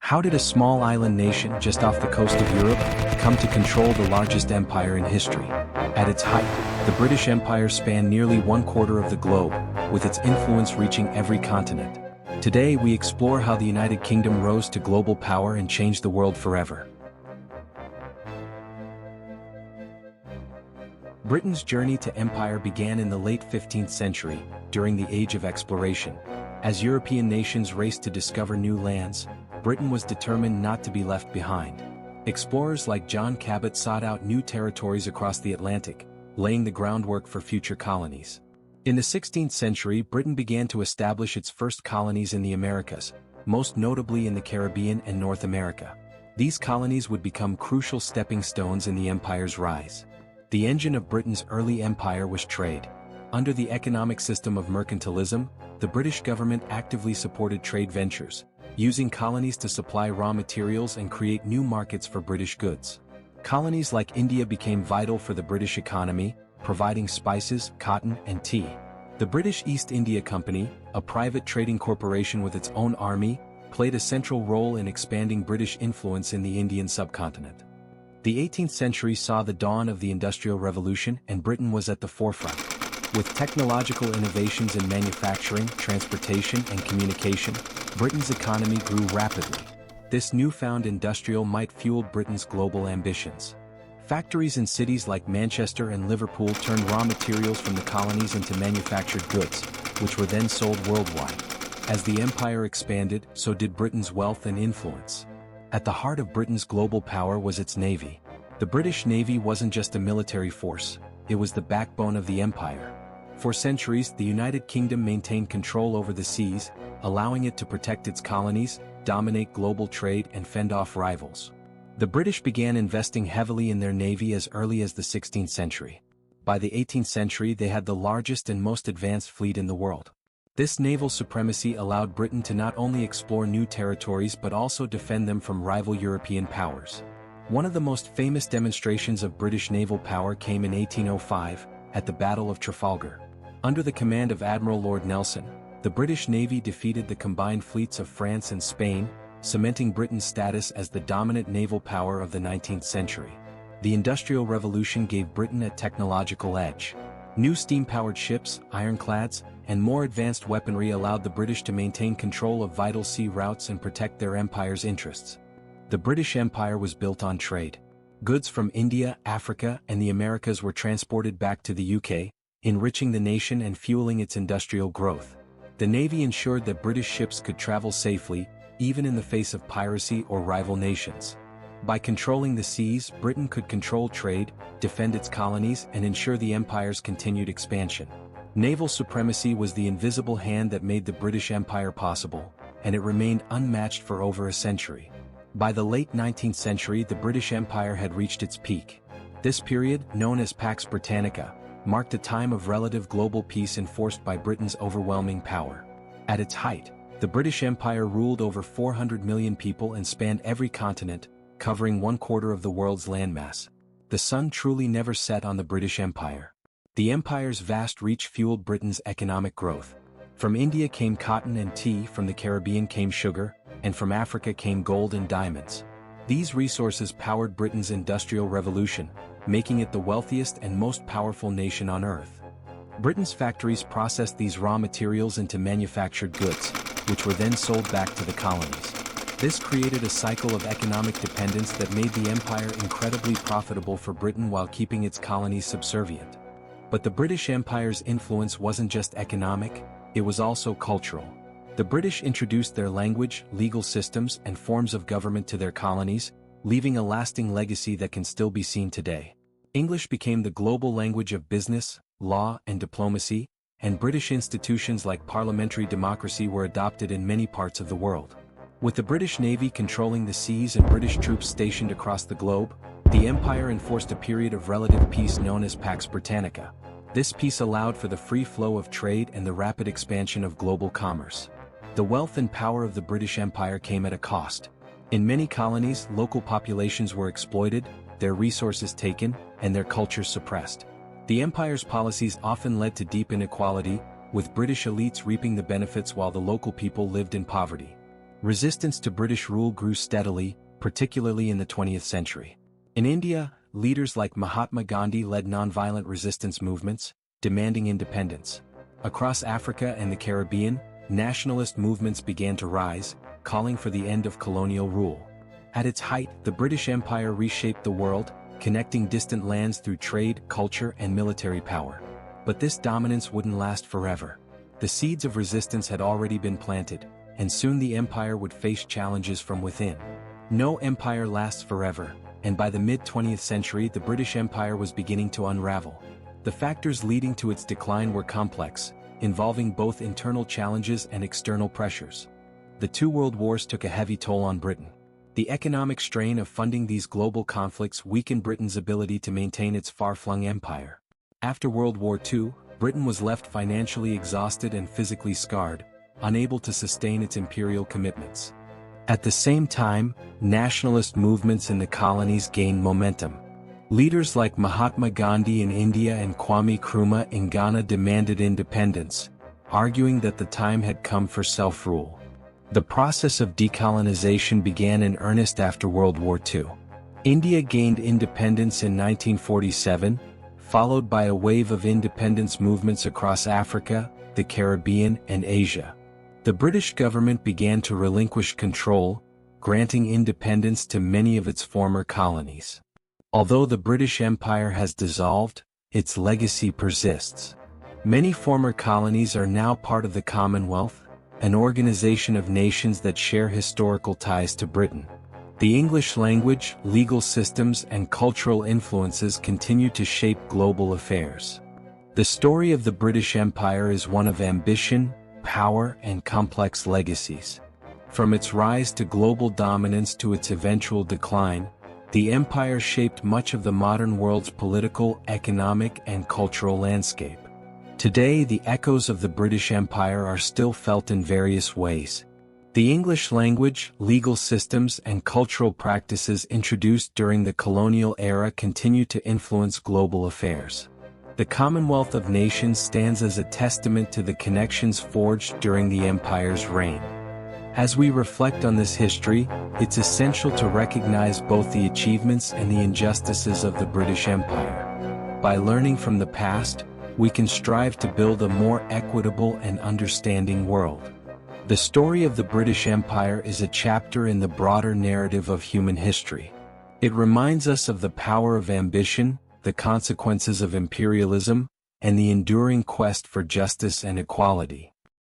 How did a small island nation just off the coast of Europe come to control the largest empire in history? At its height, the British Empire spanned nearly one-quarter of the globe, with its influence reaching every continent. Today we explore how the United Kingdom rose to global power and changed the world forever. Britain's journey to empire began in the late 15th century, during the Age of Exploration. As European nations raced to discover new lands, Britain was determined not to be left behind. Explorers like John Cabot sought out new territories across the Atlantic, laying the groundwork for future colonies. In the 16th century, Britain began to establish its first colonies in the Americas, most notably in the Caribbean and North America. These colonies would become crucial stepping stones in the empire's rise. The engine of Britain's early empire was trade. Under the economic system of mercantilism, the British government actively supported trade ventures, using colonies to supply raw materials and create new markets for British goods. Colonies like India became vital for the British economy, providing spices, cotton, and tea. The British East India Company, a private trading corporation with its own army, played a central role in expanding British influence in the Indian subcontinent. The 18th century saw the dawn of the Industrial Revolution, and Britain was at the forefront. With technological innovations in manufacturing, transportation, and communication, Britain's economy grew rapidly. This newfound industrial might fueled Britain's global ambitions. Factories in cities like Manchester and Liverpool turned raw materials from the colonies into manufactured goods, which were then sold worldwide. As the empire expanded, so did Britain's wealth and influence. At the heart of Britain's global power was its navy. The British Navy wasn't just a military force, it was the backbone of the empire. For centuries, the United Kingdom maintained control over the seas, allowing it to protect its colonies, dominate global trade, and fend off rivals. The British began investing heavily in their navy as early as the 16th century. By the 18th century, they had the largest and most advanced fleet in the world. This naval supremacy allowed Britain to not only explore new territories but also defend them from rival European powers. One of the most famous demonstrations of British naval power came in 1805, at the Battle of Trafalgar. Under the command of Admiral Lord Nelson, the British Navy defeated the combined fleets of France and Spain, cementing Britain's status as the dominant naval power of the 19th century. The Industrial Revolution gave Britain a technological edge. New steam-powered ships, ironclads, and more advanced weaponry allowed the British to maintain control of vital sea routes and protect their empire's interests. The British Empire was built on trade. Goods from India, Africa, and the Americas were transported back to the UK, enriching the nation and fueling its industrial growth. The Navy ensured that British ships could travel safely, even in the face of piracy or rival nations. By controlling the seas, Britain could control trade, defend its colonies, and ensure the empire's continued expansion. Naval supremacy was the invisible hand that made the British Empire possible, and it remained unmatched for over a century. By the late 19th century, the British Empire had reached its peak. This period, known as Pax Britannica, marked a time of relative global peace enforced by Britain's overwhelming power. At its height, the British Empire ruled over 400 million people and spanned every continent, covering one-quarter of the world's landmass. The sun truly never set on the British Empire. The empire's vast reach fueled Britain's economic growth. From India came cotton and tea, from the Caribbean came sugar, and from Africa came gold and diamonds. These resources powered Britain's Industrial Revolution, making it the wealthiest and most powerful nation on earth. Britain's factories processed these raw materials into manufactured goods, which were then sold back to the colonies. This created a cycle of economic dependence that made the empire incredibly profitable for Britain while keeping its colonies subservient. But the British Empire's influence wasn't just economic, it was also cultural. The British introduced their language, legal systems, and forms of government to their colonies, leaving a lasting legacy that can still be seen today. English became the global language of business, law, and diplomacy, and British institutions like parliamentary democracy were adopted in many parts of the world. With the British Navy controlling the seas and British troops stationed across the globe, the empire enforced a period of relative peace known as Pax Britannica. This peace allowed for the free flow of trade and the rapid expansion of global commerce. The wealth and power of the British Empire came at a cost. In many colonies, local populations were exploited, their resources taken, and their cultures suppressed. The empire's policies often led to deep inequality, with British elites reaping the benefits while the local people lived in poverty. resistance to British rule grew steadily, particularly in the 20th century. In India, leaders like Mahatma Gandhi led nonviolent resistance movements, demanding independence. Across Africa and the Caribbean, nationalist movements began to rise, calling for the end of colonial rule. At its height, the British Empire reshaped the world, connecting distant lands through trade, culture, and military power. But this dominance wouldn't last forever. The seeds of resistance had already been planted, and soon the empire would face challenges from within. No empire lasts forever, and by the mid-20th century the British Empire was beginning to unravel. The factors leading to its decline were complex, involving both internal challenges and external pressures. The two world wars took a heavy toll on Britain. The economic strain of funding these global conflicts weakened Britain's ability to maintain its far-flung empire. After World War II, Britain was left financially exhausted and physically scarred, unable to sustain its imperial commitments. At the same time, nationalist movements in the colonies gained momentum. Leaders like Mahatma Gandhi in India and Kwame Nkrumah in Ghana demanded independence, arguing that the time had come for self-rule. The process of decolonization began in earnest after World War II. India gained independence in 1947, followed by a wave of independence movements across Africa, the Caribbean, and Asia. The British government began to relinquish control, granting independence to many of its former colonies. Although the British Empire has dissolved, its legacy persists. Many former colonies are now part of the Commonwealth, an organization of nations that share historical ties to Britain. The English language, legal systems, and cultural influences continue to shape global affairs. The story of the British Empire is one of ambition, power, and complex legacies. From its rise to global dominance to its eventual decline, the empire shaped much of the modern world's political, economic, and cultural landscape. Today, the echoes of the British Empire are still felt in various ways. The English language, legal systems, and cultural practices introduced during the colonial era continue to influence global affairs. The Commonwealth of Nations stands as a testament to the connections forged during the empire's reign. As we reflect on this history, it's essential to recognize both the achievements and the injustices of the British Empire. By learning from the past, we can strive to build a more equitable and understanding world. The story of the British Empire is a chapter in the broader narrative of human history. It reminds us of the power of ambition, the consequences of imperialism, and the enduring quest for justice and equality.